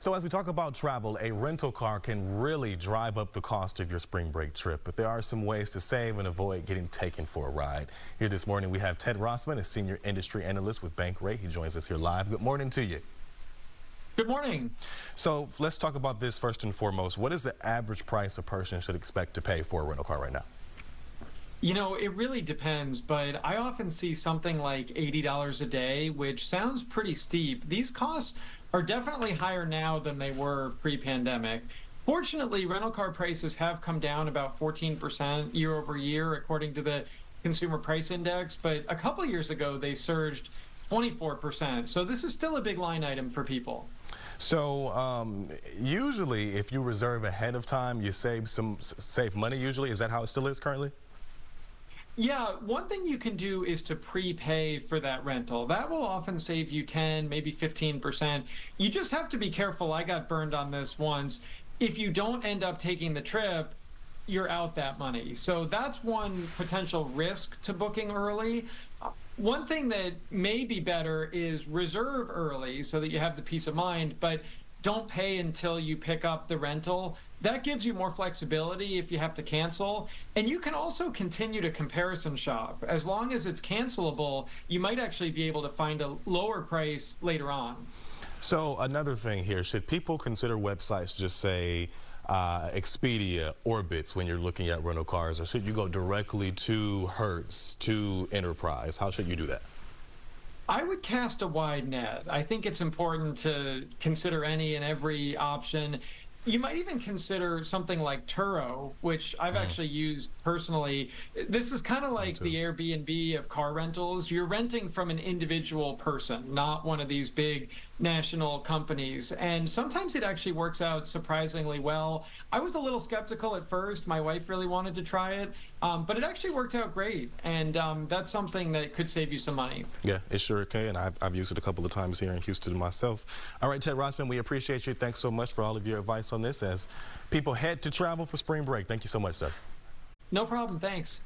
So as we talk about travel, a rental car can really drive up the cost of your spring break trip, but there are some ways to save and avoid getting taken for a ride. Here this morning we have Ted Rossman, a senior industry analyst with Bankrate. He joins us here live. Good morning to you. Good morning. So let's talk about this first and foremost. What is the average price a person should expect to pay for a rental car right now? You know, it really depends, but I often see something like $80 a day, which sounds pretty steep. These costs are definitely higher now than they were pre-pandemic. Fortunately, rental car prices have come down about 14% year over year, according to the Consumer Price Index, but a couple years ago, they surged 24%. So this is still a big line item for people. So usually if you reserve ahead of time, you save money usually. Is that how it still is currently? Yeah, one thing you can do is to prepay for that rental. That will often save you 10, maybe 15%. You just have to be careful. I got burned on this once. If you don't end up taking the trip, you're out that money. So that's one potential risk to booking early. One thing that may be better is reserve early so that you have the peace of mind, but don't pay until you pick up the rental. That gives you more flexibility if you have to cancel. And you can also continue to comparison shop. As long as it's cancelable, you might actually be able to find a lower price later on. So another thing here, should people consider websites just say Expedia, Orbitz when you're looking at rental cars, or should you go directly to Hertz, to Enterprise? How should you do that? I would cast a wide net. I think it's important to consider any and every option. You might even consider something like Turo, which I've actually used personally. This is kind of like the Airbnb of car rentals. You're renting from an individual person, not one of these big national companies. And sometimes it actually works out surprisingly well. I was a little skeptical at first. My wife really wanted to try it, but it actually worked out great. And that's something that could save you some money. Yeah, it sure can. And I've used it a couple of times here in Houston myself. All right, Ted Rossman, we appreciate you. Thanks so much for all of your advice on this as people head to travel for spring break. Thank you so much, sir. No problem. Thanks.